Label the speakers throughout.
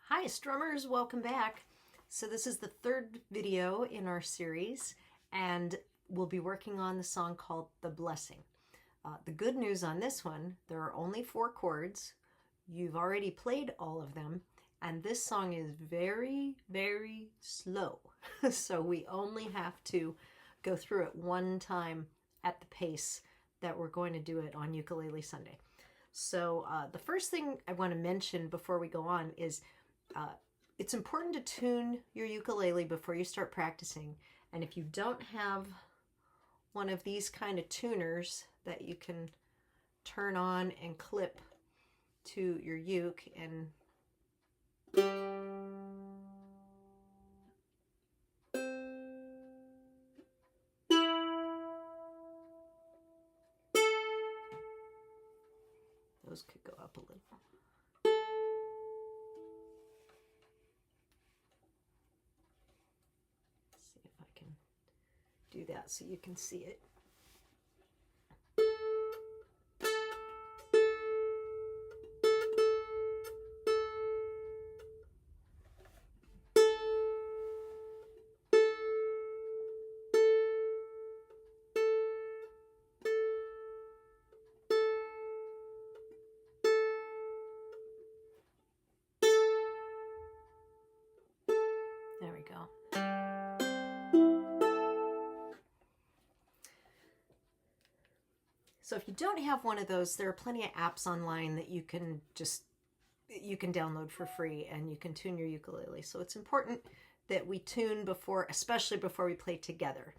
Speaker 1: Hi strummers, welcome back. So this is the third video in our series and we'll be working on the song called The Blessing. The good news on this one, there are only 4 chords. You've already played all of them and this song is very, very slow. So we only have to go through it one time at the pace that we're going to do it on Ukulele Sunday. So the first thing I want to mention before we go on is it's important to tune your ukulele before you start practicing. And if you don't have one of these kind of tuners that you can turn on and clip to your uke and those could go up a little. See if I can do that so you can see it. There we go. So if you don't have one of those, there are plenty of apps online that you can download for free and you can tune your ukulele. So it's important that we tune before, especially before we play together.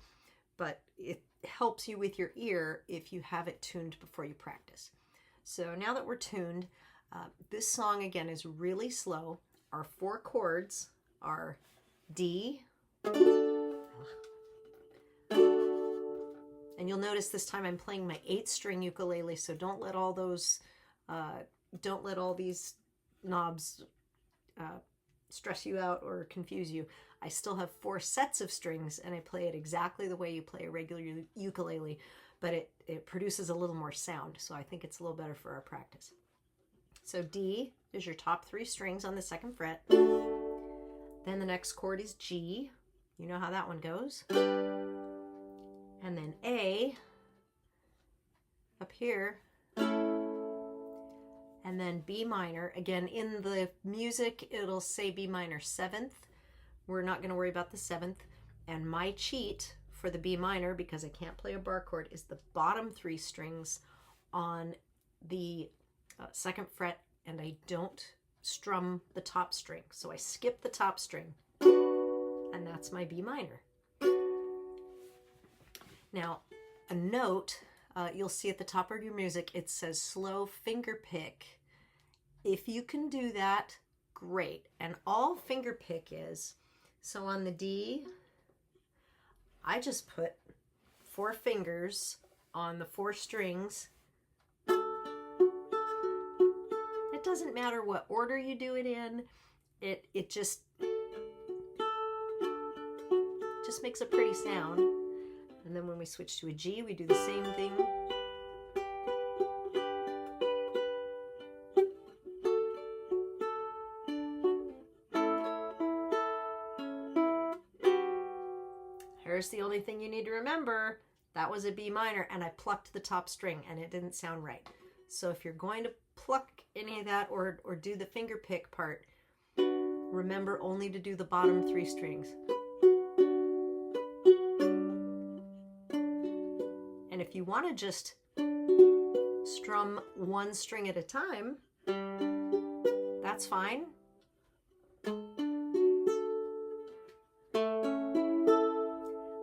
Speaker 1: But it helps you with your ear if you have it tuned before you practice. So now that we're tuned, this song again is really slow. Our 4 chords are D, and you'll notice this time I'm playing my 8-string ukulele, so don't let all these knobs stress you out or confuse you. I still have 4 sets of strings and I play it exactly the way you play a regular ukulele, but it produces a little more sound, so I think it's a little better for our practice. So D is your top 3 strings on the 2nd fret. Then the next chord is G. You know how that one goes. And then A up here. And then B minor. Again, in the music, it'll say B minor 7th. We're not going to worry about the 7th. And my cheat for the B minor, because I can't play a bar chord, is the bottom 3 strings on the 2nd fret, and I don't strum the top string. So I skip the top string, and that's my B minor. Now, a note, you'll see at the top of your music, it says slow finger pick. If you can do that, great. And all finger pick is, so on the D, I just put 4 fingers on the 4 strings. It doesn't matter what order you do it in, it just makes a pretty sound. And then when we switch to a G, we do the same thing. Here's the only thing you need to remember. That was a B minor and I plucked the top string and it didn't sound right. So if you're going to pluck any of that or do the finger pick part, remember only to do the bottom 3 strings. And if you want to just strum 1 string at a time, that's fine.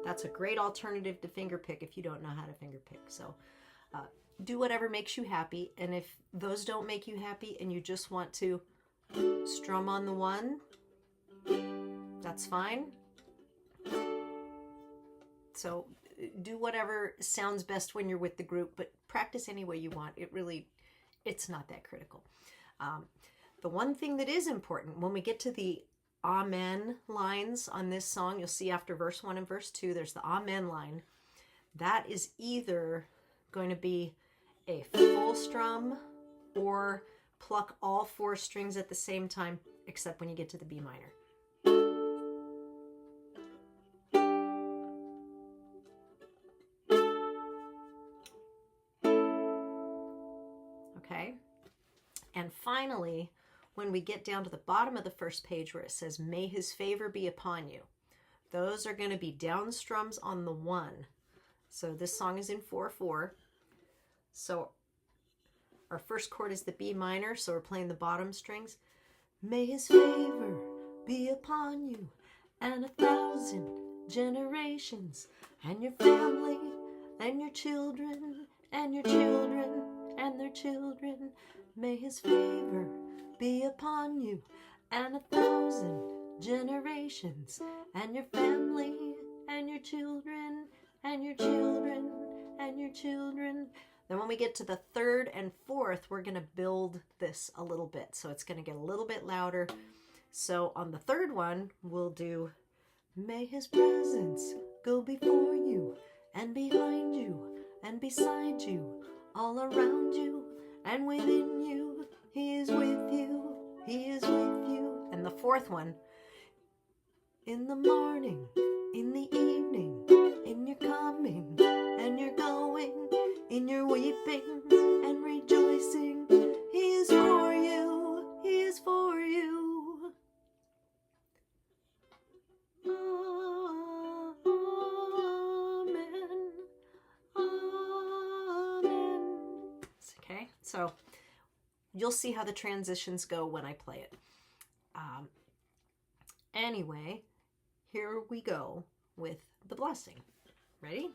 Speaker 1: That's a great alternative to finger pick if you don't know how to finger pick. So do whatever makes you happy. And if those don't make you happy and you just want to strum on the 1, that's fine. So do whatever sounds best when you're with the group, but practice any way you want. It's not that critical. The one thing that is important, when we get to the Amen lines on this song, you'll see after verse 1 and verse 2, there's the Amen line. That is either going to be a full strum or pluck all 4 strings at the same time, except when you get to the B minor. Okay, and finally, when we get down to the bottom of the first page where it says, may his favor be upon you, those are going to be down strums on the 1. So this song is in 4/4. So our first chord is the B minor, so we're playing the bottom strings. May his favor be upon you and 1,000 generations, and your family and your children and your children and their children. May his favor be upon you and 1,000 generations, and your family and your children and your children and your children. Then when we get to the 3rd and 4th, we're going to build this a little bit. So it's going to get a little bit louder. So on the 3rd one, we'll do, may his presence go before you and behind you and beside you, all around you and within you. He is with you. He is with you. And the 4th one, in the morning, in the evening, in your coming and your going, in your weeping and rejoicing, he is for you. He is for you. Amen. Amen. Okay, so you'll see how the transitions go when I play it. Anyway, here we go with the blessing. Ready?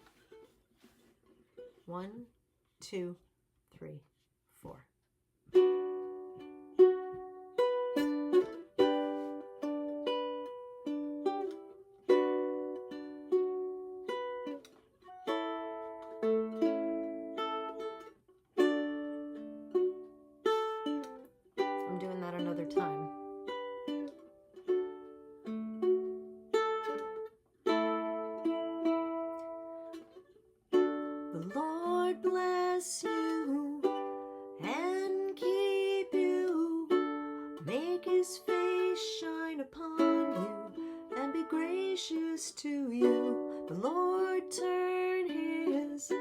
Speaker 1: 1, 2, 3, 4. I'm doing that another time. The Lord bless you and keep you, make his face shine upon you and be gracious to you. The Lord turn his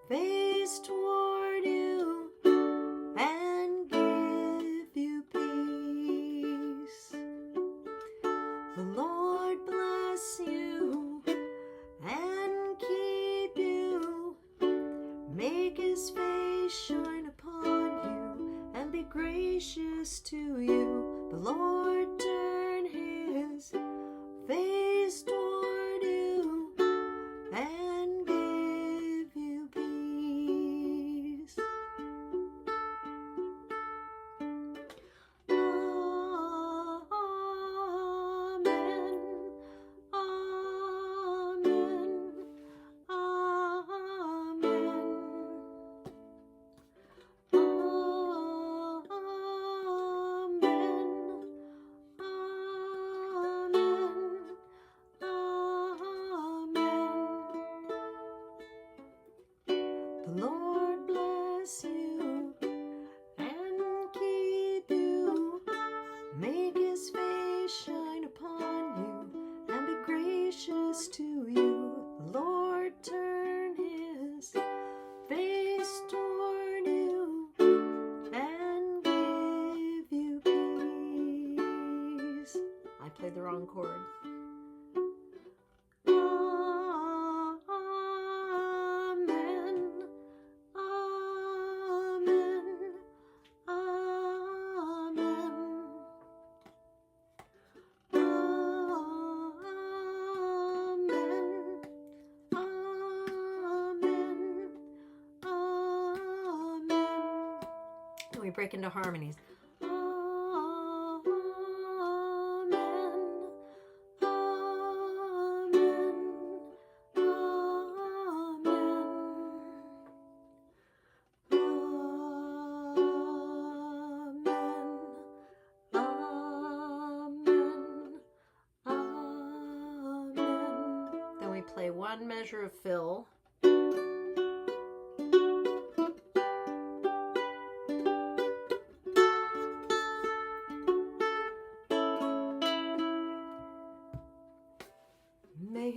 Speaker 1: face toward you and give you peace. The Lord bless you and keep you, make his face shine upon you and be gracious to you. The Lord turn his face toward you and give you peace. Amen. Amen. Amen. The Lord bless you and keep you, make his face shine upon you and be gracious to you. The Lord turn his face toward you and give you peace. I played the wrong chord. We break into harmonies. Amen. Amen. Amen. Amen. Then we play one measure of fill.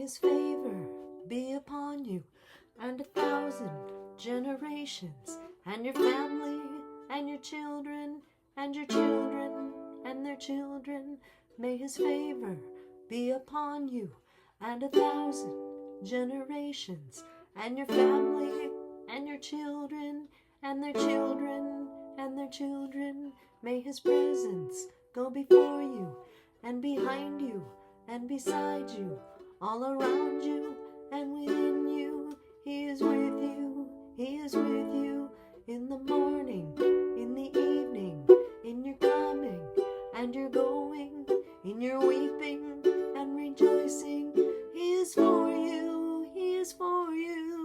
Speaker 1: his favor be upon you and 1,000 generations, and your family and your children and your children and their children. May his favor be upon you and 1,000 generations, and your family and your children and their children and their children. May his presence go before you and behind you and beside you, all around you and within you. He is with you, he is with you, in the morning, in the evening, in your coming and your going, in your weeping and rejoicing. He is for you, he is for you.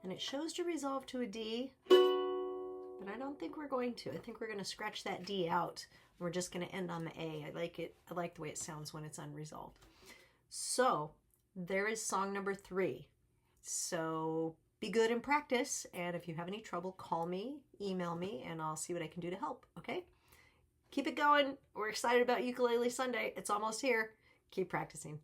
Speaker 1: And it shows to resolve to a D, but I don't think we're going to. I think we're going to scratch that D out. We're just going to end on the A. I like it. I like the way it sounds when it's unresolved. So there is song number 3. So be good and practice. And if you have any trouble, call me, email me, and I'll see what I can do to help. Okay? Keep it going. We're excited about Ukulele Sunday. It's almost here. Keep practicing.